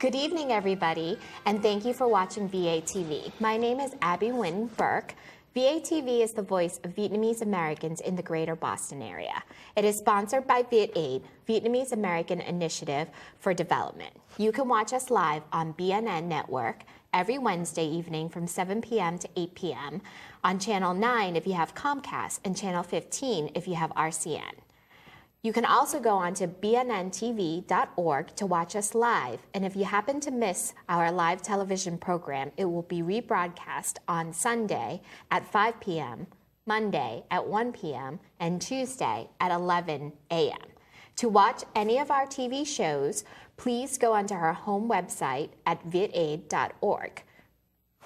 Good evening, everybody, and thank you for watching VATV. My name is Abby Nguyen Burke. VATV is the voice of Vietnamese Americans in the greater Boston area. It is sponsored by VietAID, Vietnamese American Initiative for Development. You can watch us live on BNN Network every Wednesday evening from 7 p.m. to 8 p.m. on Channel 9 if you have Comcast and Channel 15 if you have RCN. You can also go on to bnntv.org to watch us live, and if you happen to miss our live television program, it will be rebroadcast on Sunday at 5 p.m., Monday at 1 p.m., and Tuesday at 11 a.m. To watch any of our TV shows, please go onto our home website at vietaid.org.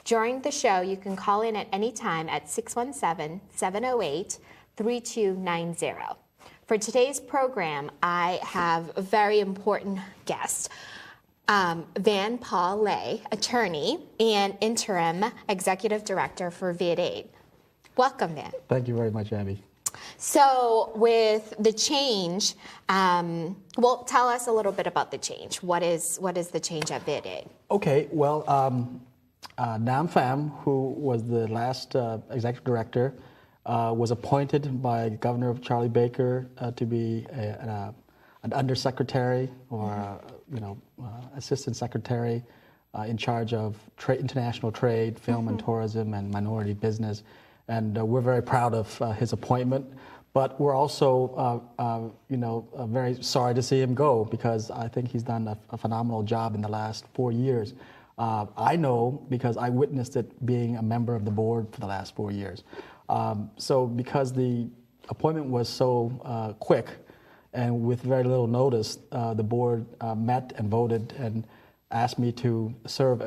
During the show, you can call in at any time at 617-708-3290. For today's program, I have a very important guest, Van Paul Lay, attorney and interim executive director for VietAID. Welcome, Van. Thank you very much, Abby. So with the change, well, tell us a little bit about the change. What is the change at VietAID? Okay, well, Nam Pham, who was the last executive director, was appointed by Governor Charlie Baker to be an undersecretary or assistant secretary in charge of international trade, film and tourism, and minority business. And we're very proud of his appointment. But we're also, very sorry to see him go because I think he's done a phenomenal job in the last 4 years. I know because I witnessed it being a member of the board for the last 4 years. So because the appointment was so quick and with very little notice, the board met and voted and asked me to serve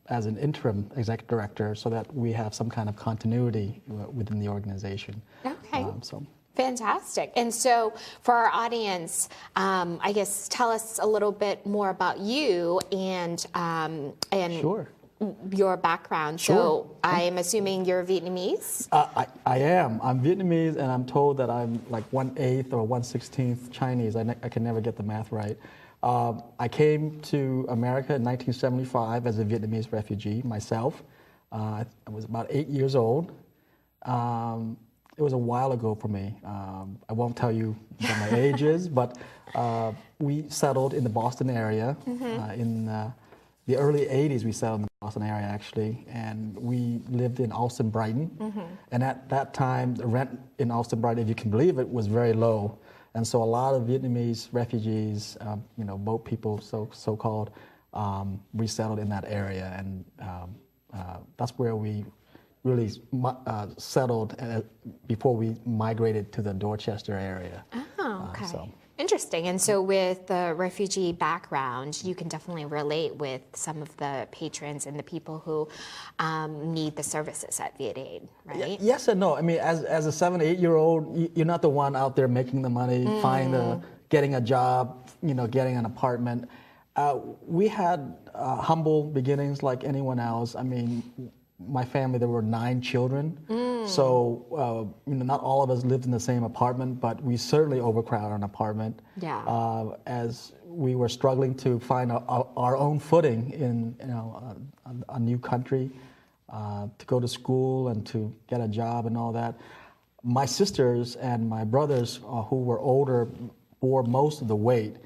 as an interim executive director so that we have some kind of continuity within the organization. Okay. Fantastic. And so for our audience, I guess tell us a little bit more about you and Sure. Your background. Sure. So I am assuming you're Vietnamese? I am. I'm Vietnamese, and I'm told that I'm like 1/8 or 1/16 Chinese. I can never get the math right. I came to America in 1975 as a Vietnamese refugee myself. I was about 8 years old. It was a while ago for me. I won't tell you what my age is, but we settled in the Boston area in the early 80s. We settled in the Boston area, actually, and we lived in Austin-Brighton. And at that time, the rent in Austin-Brighton, if you can believe it, was very low. And so a lot of Vietnamese refugees, boat people, so-called, resettled in that area. And that's where we really settled before we migrated to the Dorchester area. Oh, okay. Interesting. And so with the refugee background, you can definitely relate with some of the patrons and the people who need the services at VietAID, right? Yes and no. I mean, as a 7, 8-year-old, you're not the one out there making the money, getting a job, getting an apartment. We had humble beginnings like anyone else. I mean, my family, there were 9 children. So, not all of us lived in the same apartment, but we certainly overcrowded an apartment. Yeah. As we were struggling to find our own footing in a new country, to go to school and to get a job and all that. My sisters and my brothers, who were older, bore most of the weight.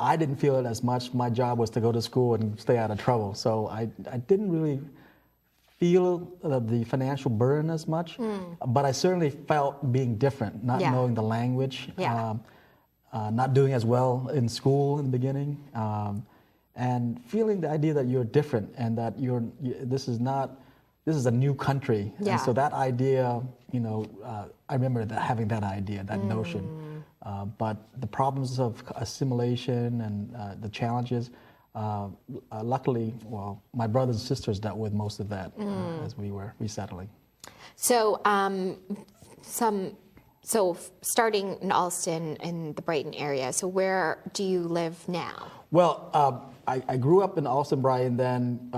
I didn't feel it as much. My job was to go to school and stay out of trouble. So I didn't really feel the financial burden as much, but I certainly felt being different, not knowing the language, not doing as well in school in the beginning, and feeling the idea that you're different and that this is a new country. Yeah. And so that idea, I remember having that idea, that notion. But the problems of assimilation and the challenges, luckily, my brothers and sisters dealt with most of that as we were resettling. So, starting in Alston in the Brighton area. So, where do you live now? Well, I grew up in Alston-Brighton, then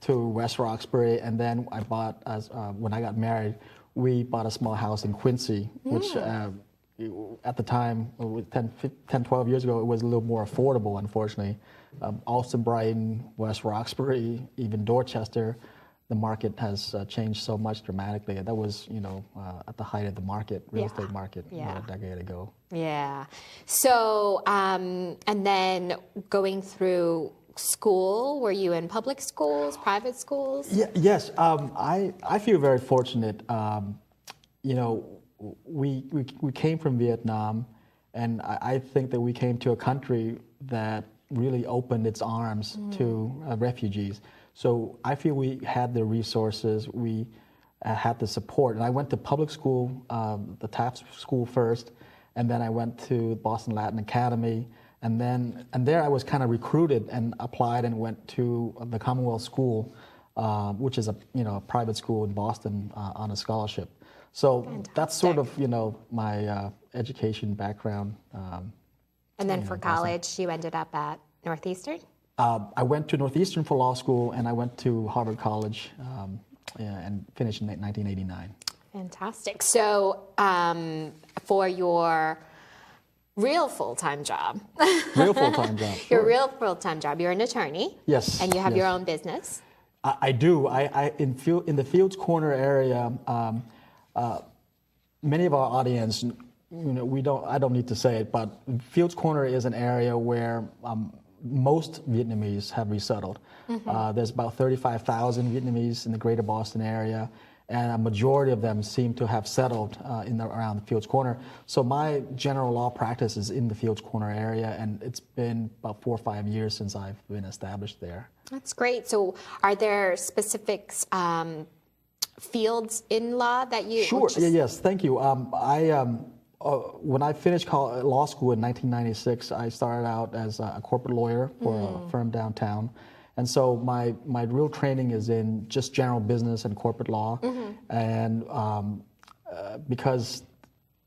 to West Roxbury, and then I bought when I got married, we bought a small house in Quincy, which. At the time, 10, 12 years ago, it was a little more affordable, unfortunately. Austin, Brighton, West Roxbury, even Dorchester, the market has changed so much dramatically. That was, at the height of the market, real estate market, a decade ago. Yeah. So, and then going through school, were you in public schools, private schools? Yes. I feel very fortunate. We came from Vietnam, and I think that we came to a country that really opened its arms to refugees. So I feel we had the resources, we had the support. And I went to public school, the Taft School first, and then I went to Boston Latin Academy. And there I was kind of recruited and applied and went to the Commonwealth School, which is a private school in Boston on a scholarship. So Fantastic. That's sort of my education background. And then for college, you ended up at Northeastern? I went to Northeastern for law school, and I went to Harvard College and finished in 1989. Fantastic. So for your real full-time job. Real full-time job. Sure. Your real full-time job. You're an attorney. Yes. And you have your own business. I do. In the Fields Corner area, many of our audience, I don't need to say it, but Fields Corner is an area where most Vietnamese have resettled. There's about 35,000 Vietnamese in the greater Boston area, and a majority of them seem to have settled around the Fields Corner. So my general law practice is in the Fields Corner area, and it's been about 4 or 5 years since I've been established there. That's great. So are there specific fields in law that you... Sure, yes, thank you. When I finished law school in 1996, I started out as a corporate lawyer for a firm downtown. And so my real training is in just general business and corporate law. And because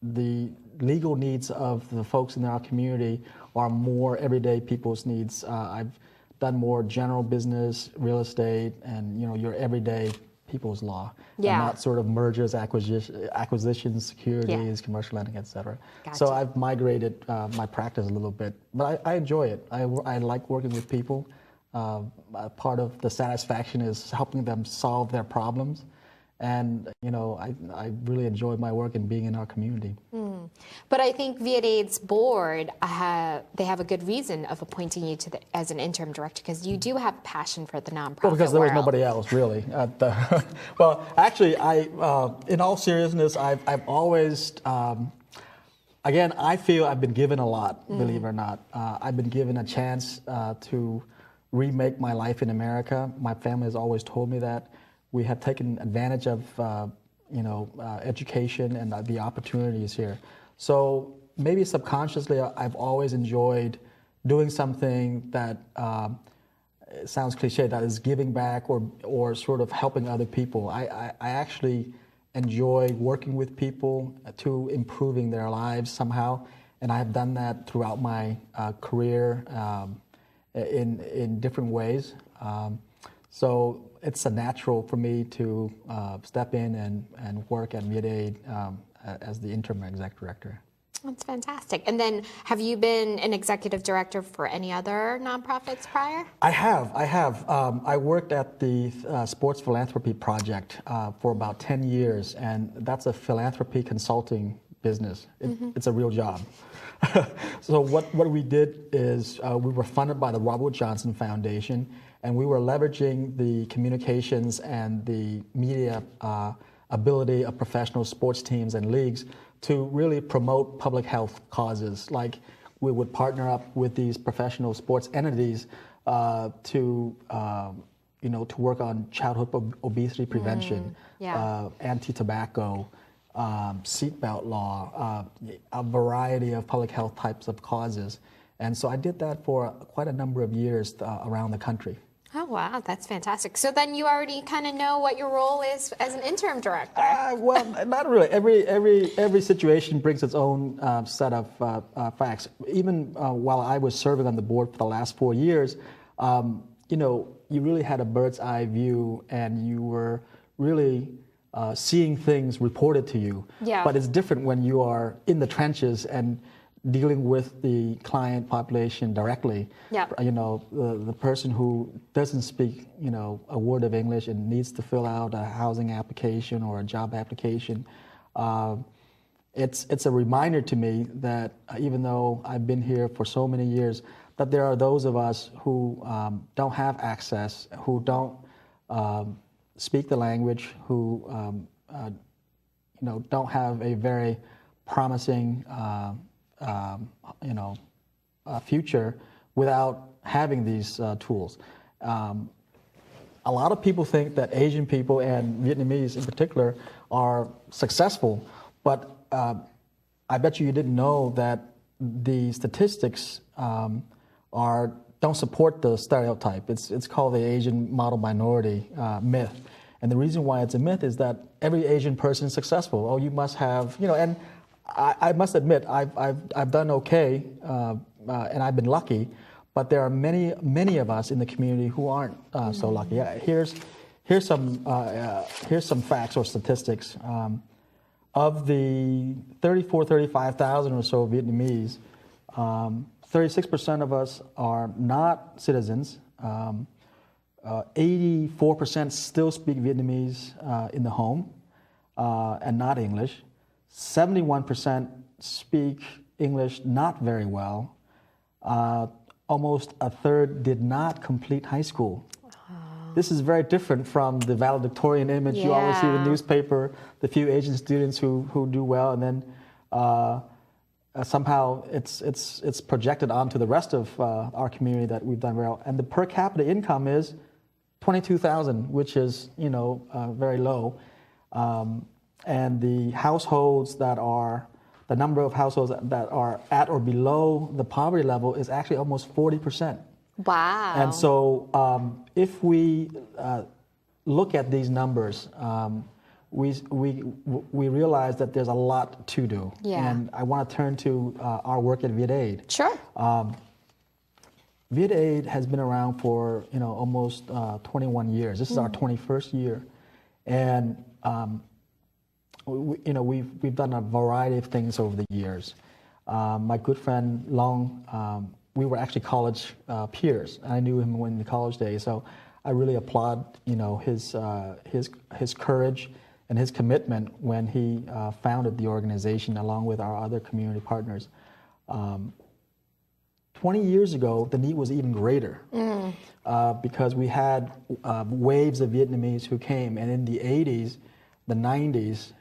the legal needs of the folks in our community are more everyday people's needs, I've done more general business, real estate, and your everyday people's law, and not sort of mergers, acquisitions, securities, commercial lending, et cetera. Gotcha. So I've migrated my practice a little bit, but I enjoy it. I like working with people. Part of the satisfaction is helping them solve their problems. And, I really enjoy my work and being in our community. But I think VietAID's board, they have a good reason of appointing you as an interim director, because you do have passion for the nonprofit Well, because there was world. nobody else, really. Well, actually, in all seriousness, I've always, again, I feel I've been given a lot, believe it or not. I've been given a chance to remake my life in America. My family has always told me that. We have taken advantage of, education and the opportunities here. So maybe subconsciously, I've always enjoyed doing something that it sounds cliche, that is giving back or sort of helping other people. I actually enjoy working with people to improving their lives somehow, and I have done that throughout my career in different ways. So it's a natural for me to step in and work at VietAID as the interim exec director. That's fantastic. And then have you been an executive director for any other nonprofits prior? I have. I worked at the Sports Philanthropy Project for about 10 years, and that's a philanthropy consulting business. It's a real job. So what we did is we were funded by the Robert Johnson Foundation, and we were leveraging the communications and the media ability of professional sports teams and leagues to really promote public health causes. Like, we would partner up with these professional sports entities to work on childhood obesity prevention, anti-tobacco, seatbelt law, a variety of public health types of causes. And so I did that for quite a number of years around the country. Oh, wow, that's fantastic. So then you already kind of know what your role is as an interim director. Well, not really. Every situation brings its own set of facts. Even while I was serving on the board for the last 4 years, you really had a bird's eye view, and you were really seeing things reported to you. Yeah. But it's different when you are in the trenches and dealing with the client population directly. Yep. You know, the person who doesn't speak, you know, a word of English and needs to fill out a housing application or a job application. It's a reminder to me that even though I've been here for so many years, that there are those of us who don't have access, who don't speak the language, who you know, don't have a very promising future without having these tools. A lot of people think that Asian people and Vietnamese in particular are successful, but I bet you didn't know that the statistics don't support the stereotype. It's called the Asian model minority myth. And the reason why it's a myth is that every Asian person is successful. Oh, you must have, you know, and I must admit, I've done okay, and I've been lucky, but there are many of us in the community who aren't so lucky. Here's some facts or statistics. Of the 35,000 or so Vietnamese, 36% of us are not citizens. 84% still speak Vietnamese in the home and not English. 71% speak English not very well. Almost a third did not complete high school. This is very different from the valedictorian image you always see in the newspaper, the few Asian students who do well, and then somehow it's projected onto the rest of our community that we've done well. And the per capita income is $22,000, which is, you know, very low. And the households the number of households that are at or below the poverty level is actually almost 40%. Wow. And so if we look at these numbers, we realize that there's a lot to do. Yeah. And I want to turn to our work at VietAID. Sure. VietAID has been around for, you know, almost 21 years. This is our 21st year. And you know, we've done a variety of things over the years. My good friend Long, we were actually college peers. I knew him in the college days, so I really applaud, you know, his courage and his commitment when he founded the organization along with our other community partners. 20 years ago, the need was even greater because we had waves of Vietnamese who came, and in the 80s, the 90s,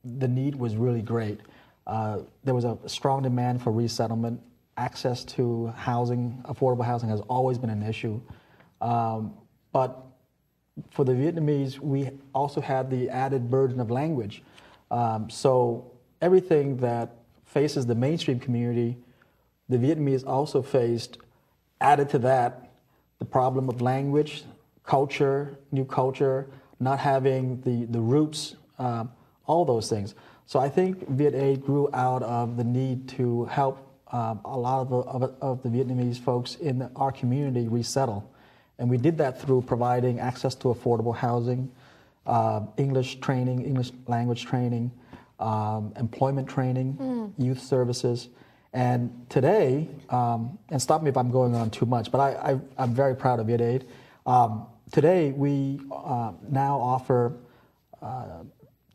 the need was really great. There was a strong demand for resettlement. Access to housing, affordable housing, has always been an issue. But for the Vietnamese, we also had the added burden of language. So everything that faces the mainstream community, the Vietnamese also faced, added to that, the problem of language, culture, new culture, not having the roots, all those things. So I think VietAID grew out of the need to help a lot of the Vietnamese folks in our community resettle. And we did that through providing access to affordable housing, English training, English language training, employment training, youth services. And today, and stop me if I'm going on too much, but I'm very proud of VietAID. Today, we now offer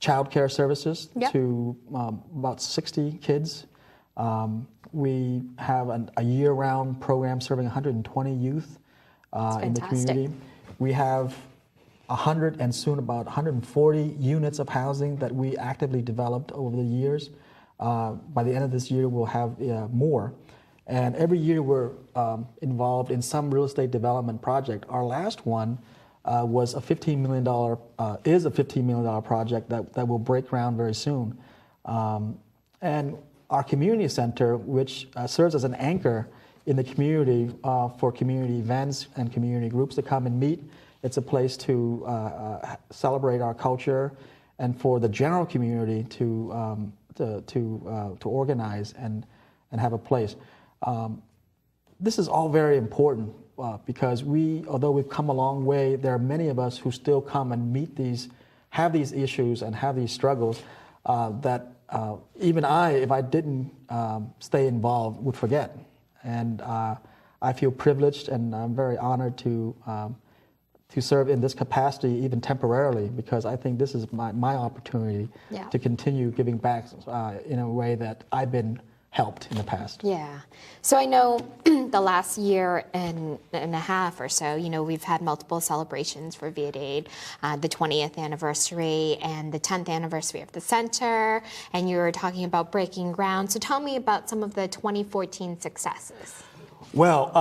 childcare services to about 60 kids. We have a year-round program serving 120 youth in the community. We have 100 and soon about 140 units of housing that we actively developed over the years. By the end of this year, we'll have more. And every year we're involved in some real estate development project. Our last one was a $15 million, is a $15 million project that will break ground very soon. And our community center, which serves as an anchor in the community for community events and community groups to come and meet. It's a place to celebrate our culture and for the general community to organize and have a place. This is all very important because although we've come a long way, there are many of us who still come and meet have these issues and have these struggles. that even if I didn't stay involved, would forget. And I feel privileged, and I'm very honored to serve in this capacity, even temporarily, because I think this is my opportunity to continue giving back in a way that I've been helped in the past. Yeah. So I know the last year and a half or so, we've had multiple celebrations for VietAID, the 20th anniversary and the 10th anniversary of the center, and you were talking about breaking ground. So tell me about some of the 2014 successes. Well,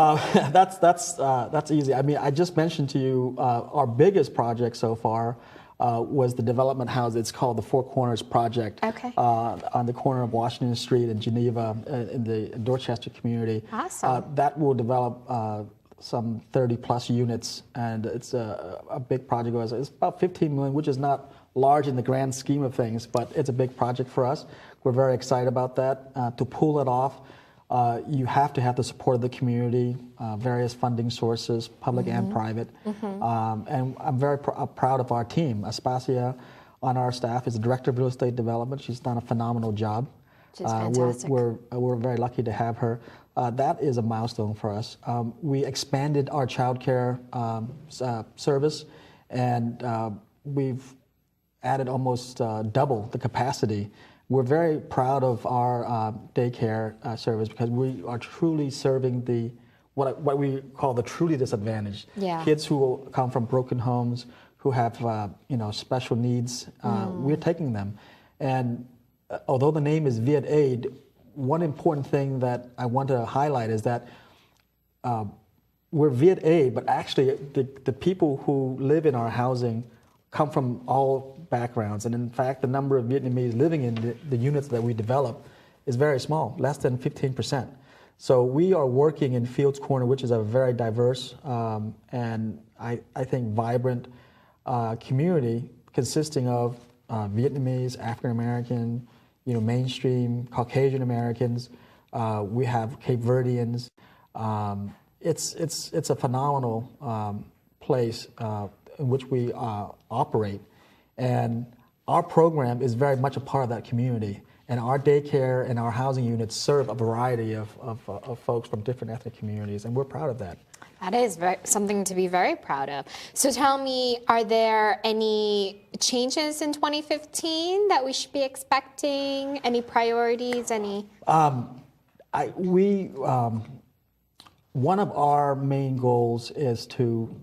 that's easy. I mean, I just mentioned to you our biggest project so far was the development house. It's called the Four Corners Project. Okay. On the corner of Washington Street in Geneva, in the Dorchester community. Awesome. That will develop some 30 plus units, and it's a big project. It's about 15 million, which is not large in the grand scheme of things, but it's a big project for us. We're very excited about that. To pull it off, you have to have the support of the community, various funding sources, public and private. And I'm very proud of our team. Aspasia on our staff is the Director of Real Estate Development. She's done a phenomenal job. She's fantastic. We're very lucky to have her. That is a milestone for us. We expanded our childcare service, and we've added almost double the capacity. We're very proud of our daycare service because we are truly serving what we call the truly disadvantaged. Yeah. Kids who come from broken homes, who have special needs. We're taking them, and although the name is VietAID, one important thing that I want to highlight is that we're VietAID, but actually the people who live in our housing come from all backgrounds. And in fact, the number of Vietnamese living in the units that we develop is very small, less than 15%. So we are working in Fields Corner, which is a very diverse and I think vibrant community consisting of Vietnamese, African American, mainstream Caucasian Americans. We have Cape Verdeans. It's a phenomenal place in which we operate, and our program is very much a part of that community. And our daycare and our housing units serve a variety of folks from different ethnic communities, and we're proud of that. That is something to be very proud of. So tell me, are there any changes in 2015 that we should be expecting? Any priorities? One of our main goals is to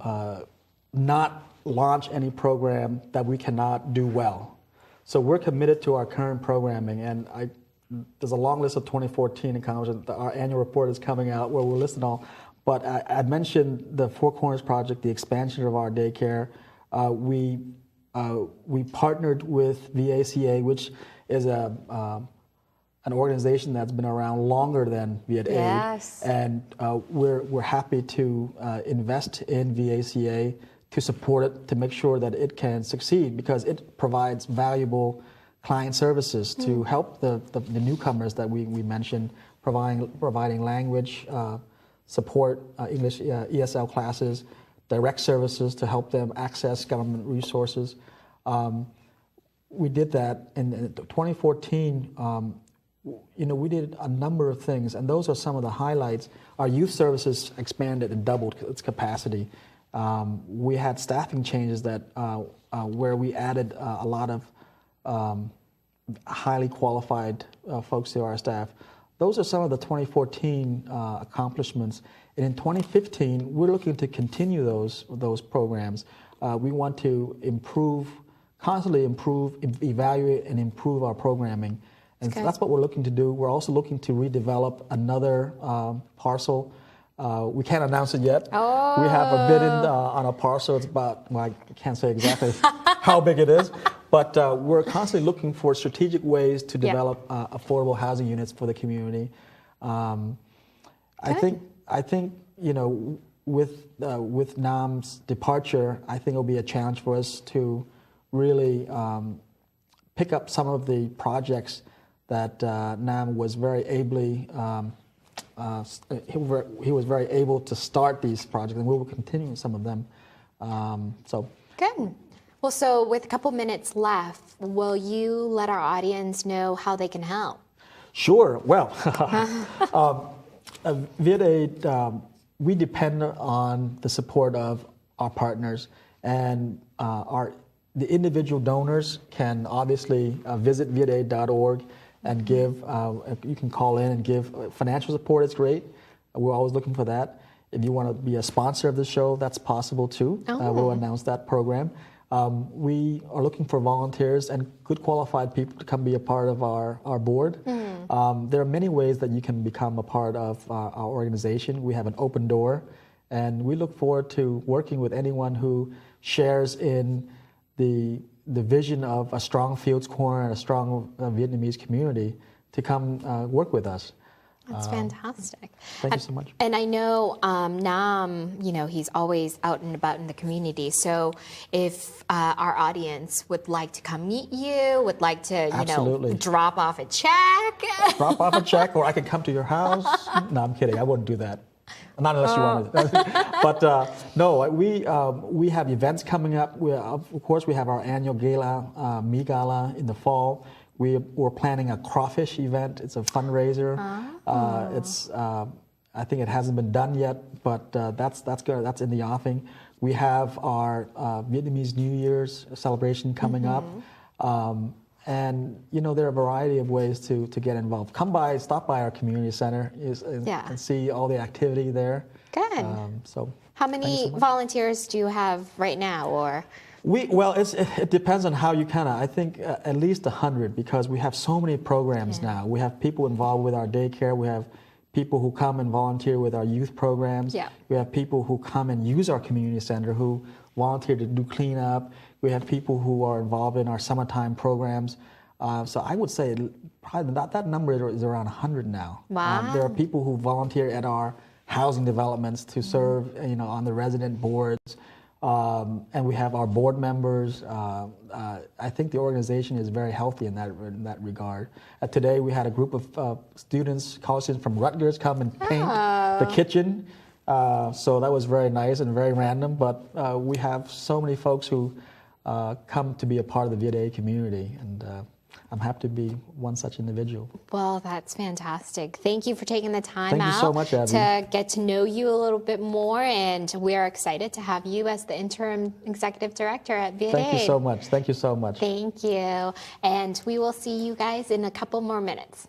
not launch any program that we cannot do well. So we're committed to our current programming, and there's a long list of 2014 accomplishments. Our annual report is coming out where we're listing all. But I mentioned the Four Corners Project, the expansion of our daycare. We partnered with VACA, which is an organization that's been around longer than VietAID. Yes. And we're happy to invest in VACA to support it, to make sure that it can succeed, because it provides valuable client services to help the newcomers that we mentioned, providing language support, English ESL classes, direct services to help them access government resources. We did that in 2014. We did a number of things, and those are some of the highlights. Our youth services expanded and doubled its capacity. We had staffing changes that where we added a lot of highly qualified folks to our staff. Those are some of the 2014 accomplishments. And in 2015, we're looking to continue those programs. We want to constantly improve, evaluate, and improve our programming. And so that's what we're looking to do. We're also looking to redevelop another parcel. We can't announce it yet. Oh. We have a bid on a parcel. It's about, I can't say exactly how big it is, but we're constantly looking for strategic ways to develop affordable housing units for the community. I think with Nam's departure, I think it'll be a challenge for us to really pick up some of the projects that Nam was very ably. He was very able to start these projects, and we will continue some of them. Good. Well, so with a couple minutes left, will you let our audience know how they can help? Sure. Well, VietAID, we depend on the support of our partners, and the individual donors can obviously visit vietaid.org and give. You can call in and give. Financial support is great. We're always looking for that. If you want to be a sponsor of the show, that's possible too. We'll announce that program. We are looking for volunteers and good qualified people to come be a part of our board. There are many ways that you can become a part of our organization. We have an open door, and we look forward to working with anyone who shares in the vision of a strong Fields Corner and a strong Vietnamese community to come work with us. That's fantastic. Thank you so much. And I know Nam, he's always out and about in the community. So if our audience would like to come meet you, would like to, Absolutely. Drop off a check. Drop off a check, or I can come to your house. No, I'm kidding. I wouldn't do that. Not unless you want to. But no, we have events coming up. Of course, we have our annual gala, Mi Gala, in the fall. We're planning a crawfish event. It's a fundraiser. I think it hasn't been done yet, but that's good. That's in the offing. We have our Vietnamese New Year's celebration coming up, and there are a variety of ways to get involved. Stop by our community center and see all the activity there. Good. How many volunteers do you have right now, or? It depends on how you I think at least 100, because we have so many programs now. We have people involved with our daycare. We have people who come and volunteer with our youth programs. Yeah. We have people who come and use our community center who volunteer to do cleanup. We have people who are involved in our summertime programs. So I would say probably that number is around 100 now. Wow. There are people who volunteer at our housing developments to serve, on the resident boards. And we have our board members. I think the organization is very healthy in that regard. Today we had a group of college students from Rutgers come and paint the kitchen. So that was very nice and very random. But we have so many folks who come to be a part of the VietAID community, and I'm happy to be one such individual. Well, that's fantastic. Thank you for taking the time Thank you so much, Abby. to get to know you a little bit more, and we are excited to have you as the interim executive director at VietAID. Thank you so much. Thank you so much. Thank you. And we will see you guys in a couple more minutes.